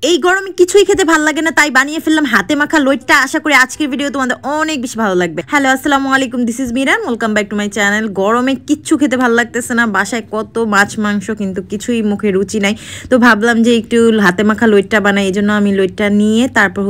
এই গরমে কিছুই খেতে ভালো লাগে না, তাই বানিয়ে ফেললাম হাতে মাখা লইট্টা। আশা করি আজকের ভিডিও তোমাদের অনেক বেশি ভালো লাগবে। হ্যালো, আসসালামু আলাইকুম, this is Miran, welcome back to my channel. গরমে কিচ্ছু খেতে ভালো লাগতেছে না, বাসায় কত মাছ মাংস কিন্তু কিছুই মুখে রুচি নাই। তো ভাবলাম যে একটু হাতে মাখা লইট্টা বানাই। এই জন্য আমি লইট্টা নিয়ে তারপর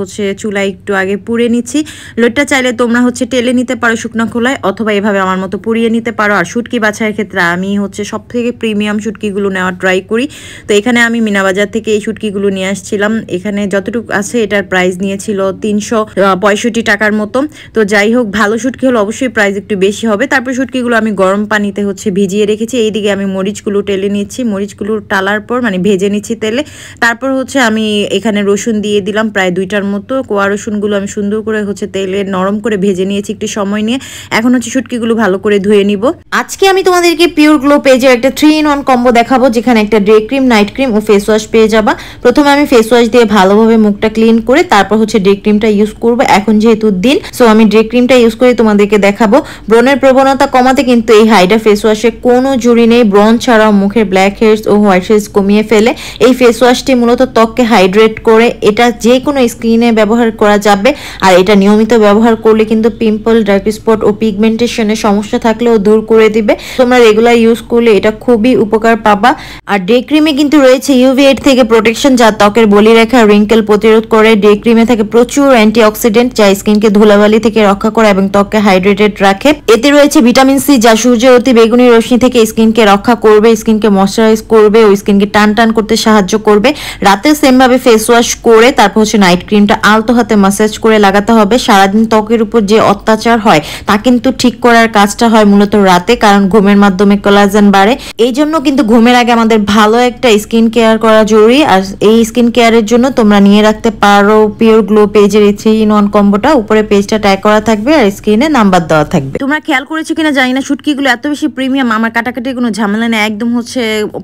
চুলায় একটু আগে পুড়ে নিচ্ছি। লইট্টা চাইলে তোমরা টেলে নিতে পারো শুকনো খোলায়, অথবা এভাবে আমার মতো পুড়িয়ে নিতে পারো। আর শুটকি বাছাইয়ের ক্ষেত্রে আমি সব থেকে প্রিমিয়াম শুটকিগুলো নেওয়ার ট্রাই করি। তো এখানে আমি মিনাবাজার থেকে এই শুটকিগুলো নিয়ে আসছিলাম। এখানে যতটুকু আছে এটার প্রাইস নিয়েছিল 365 টাকার মতো। তো যাই হোক, ভালো শুটকি হলে অবশ্যই প্রাইস একটু বেশি হবে। তারপর শুটকিগুলো আমি গরম পানিতে ভিজিয়ে রেখেছি। এইদিকে আমি মরিচগুলো টেলে নিচ্ছি। মরিচগুলো টালার পর ভেজে নিচ্ছি তেলে। তারপর আমি এখানে রসুন দিয়ে দিলাম প্রায় 2টার মতো। কোয়া রসুনগুলো আমি সুন্দর করে তেলে নরম করে ভেজে নিয়েছি একটু সময় নিয়ে। এখন শুটকিগুলো ভালো করে ধুয়ে নিব। আজকে আমি তোমাদেরকে পিওর গ্লো পেজের একটা 3-in-1 কম্বো দেখাবো, যেখানে একটা ডে ক্রিম, নাইট ক্রিম ও ফেস ওয়াশ পেয়ে যাবা। প্রথমে আমি ফেস ওয়াশ দিয়ে ভালোভাবে মুখটা ক্লিন করে তারপর ডে ক্রিমটা ইউজ করব। এখন যেহেতু দিন, সো আমি ডে ক্রিমটা ইউজ করে তোমাদেরকে দেখাবো। ব্রণের প্রবণতা কমাতে কিন্তু এই হাইড্রা ফেস ওয়াশে কোনো জুড়ি নেই। ব্রণ ছাড়াও মুখের ব্ল্যাক হেডস ও হোয়াইট হেডস কমিয়ে ফেলে। এই ফেস ওয়াশটি মূলত ত্বককে হাইড্রেট করে। এটা যে কোনো স্কিনে ব্যবহার করা যাবে, আর এটা নিয়মিত ব্যবহার করলে কিন্তু পিম্পল, ডার্ক স্পট ও পিগমেন্টেশনের সমস্যা থাকলেও দূর করে দিবে। তোমরা রেগুলার ইউজ করলে এটা খুবই উপকার পাবা। আর ডে ক্রিমে কিন্তু রয়েছে UV8 থেকে প্রোটেকশন, যা ত্বকের বলিরেখা, রিঙ্কেল প্রতিরোধ করে। ডে ক্রিমে থাকে প্রচুর অ্যান্টিঅক্সিডেন্ট, যা স্কিনকে ধুলাবালি থেকে রক্ষা করে এবং ত্বককে হাইড্রেটেড রাখে। এতে রয়েছে ভিটামিন সি, যা সূর্যের অতি বেগুনি রশ্মি থেকে স্কিনকে রক্ষা করবে, স্কিনকে ময়শ্চারাইজ করবে ও স্কিনকে টান টান করতে সাহায্য করবে। রাতে সেম ভাবে ফেস ওয়াশ করে তারপর নাইট ক্রিমটা আলতো হাতে ম্যাসাজ করে লাগাতে হবে। সারাদিন ত্বকের উপর যে অত্যাচার হয় তা কিন্তু ঠিক করার কাজটা হয় মূলত রাতে, কারণ ঘুমের মাধ্যমে কোলাজেন বাড়ে। এই জন্য কিন্তু ঘুমের আগে আমাদের ভালো একটা স্কিন কেয়ার করা জরুরি। আর এই স্কিন কেয়ারের জন্য তোমরা নিয়ে রাখতে পারো পিওর গ্লো পেজের 3-in-1 কম্বোটা। উপরে পেজটা ট্যাগ করা থাকবে আর স্ক্রিনে নাম্বার দেওয়া থাকবে। তোমরা খেয়াল করেছো কিনা জানি না, শুটকিগুলো এত বেশি প্রিমিয়াম, আমার কাটাকাটি কোনো ঝামেলা নেই, একদম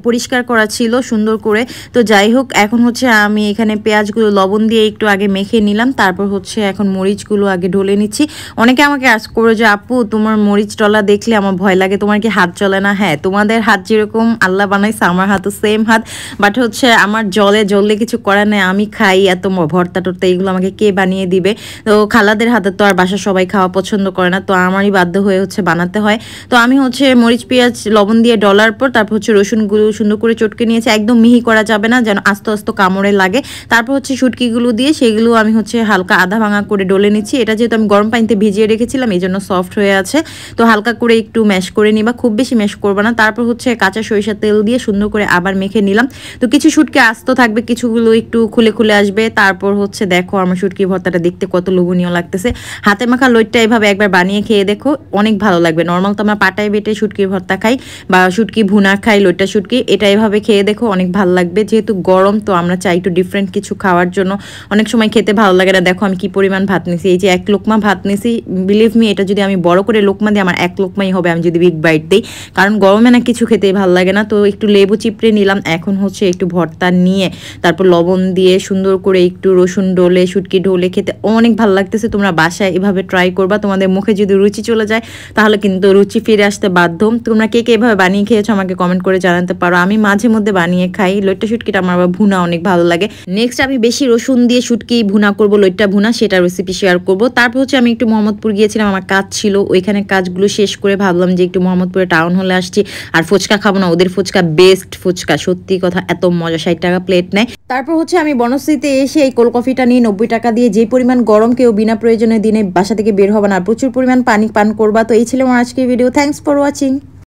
পরিষ্কার করা ছিল সুন্দর করে। তো যাই হোক, এখন আমি এখানে পেঁয়াজগুলো লবণ দিয়ে একটু আগে মেখে নিলাম। তারপর এখন মরিচগুলো আগে ঢলে নিচ্ছি। অনেকে আমাকে আজ করে যে আপু তোমার মরিচ টলা দেখলে আমার ভয় লাগে, তোমার কি হাত চলে না? হ্যাঁ, তোমাদের হাত যেরকম আল্লাহ বানাইছে আমার হাতও সেম হাত, বাট আমার জ্বললে কিছু করার নেই। আমি খাই এত ভর্তা টর্তা, এগুলো আমাকে কে বানিয়ে দিবে? তো খালাদের হাতে তো আর বাসা সবাই খাওয়া পছন্দ করে না, তো আমারই বাধ্য হয়ে বানাতে হয়। তো আমি মরিচ পেঁয়াজ লবণ দিয়ে ডলার পর তারপর রসুনগুলো সুন্দর করে চটকে নিয়েছি। একদম মিহি করা যাবে না, যেন আস্তে আস্তে কামড়ে লাগে। তারপর শুটকিগুলো দিয়ে সেগুলো আমি হালকা আধা ভাঙা করে ডলে নিচ্ছি। এটা যেহেতু আমি গরম পানিতে ভিজিয়ে রেখেছিলাম, এই জন্য সফট হয়ে আছে। তো হালকা করে একটু ম্যাশ করে নিবা, খুব বেশি ম্যাশ করবা না। তারপর কাঁচা সরিষার তেল দিয়ে সুন্দর করে আবার মেখে নিলাম। তো কিছু শুটকি আস্ত থাকবে, কিছুগুলো একটু খুলে খুলে আসবে। তারপর দেখো আমার শুটকি ভর্তাটা দেখতে কত লোভনীয় লাগতেছে। হাতে মাখা লইট্টা এভাবে একবার বানিয়ে খেয়ে দেখো, অনেক ভালো লাগবে। নর্মাল তো আমরা পাটায় বেটে শুটকির ভর্তা খাই বা শুটকি ভুনা খাই, লইট্টা শুটকি, এটা এভাবে খেয়ে দেখো, অনেক ভালো লাগবে। যেহেতু গরম, তো আমরা চাই একটু ডিফারেন্ট কিছু খাওয়ার জন্য। অনেক সময় খেতে ভালো লাগে না। দেখো আমি কি পরিমাণ ভাত নিছি, এই যে 1 লোকমা ভাত নিছি। বিলিভ মি, এটা যদি আমি বড় করে লোকমা দিই আমার 1 লোকমাই হবে আমি যদি বিগ বাইট দিই, কারণ গরমে না কিছু খেতেই ভালো লাগে না। তো একটু লেবু চিপড়ে নিলাম। এখন একটু ভর্তা নিয়ে তারপর লবণ দিয়ে সুন্দর করে একটু রসুন ডলে শুটকি ঢোলে খেতে অনেক ভালো লাগতেছে। তোমরা বাসায় এভাবে ট্রাই করবা, তোমাদের মুখে যদি রুচি চলে যায় তাহলে কিন্তু রুচি ফিরে আসতে বাধ্য। তোমরা কে কে এভাবে বানিয়ে খেয়েছো আমাকে কমেন্ট করে জানাতে পারো। আমি মাঝে মধ্যে বানিয়ে খাই। লইট্টা শুটকিটা আমার আবার ভুনা অনেক ভালো লাগে। নেক্সট আমি বেশি রসুন দিয়ে শুটকি ভুনা করব, লইট্টা ভুনা, সেটা রেসিপি শেয়ার করব। তারপর আমি একটু মোহাম্মদপুর গিয়েছিলাম, আমার কাজ ছিল ওইখানে। কাজগুলো শেষ করে ভাবলাম যে একটু মোহাম্মদপুরে টাউন হলে আসছি, আর ফুচকা খাবো না, ওদের ফুচকা বেস্ট ফুচকা, সত্যি কথা, এত মজা, 60 টাকা প্লেট নেয়। তারপর আমি বনশ্রীতে এসে এই কোল্ড কফিটা নিয়ে 90 টাকা দিয়ে, যে পরিমাণ গরম, কেউ বিনা প্রয়োজনে দিনে বাসা থেকে বের হবে না, প্রচুর পরিমাণ পানি পান করবা। তো এই ছিল আমার আজকের ভিডিও। Thanks for watching.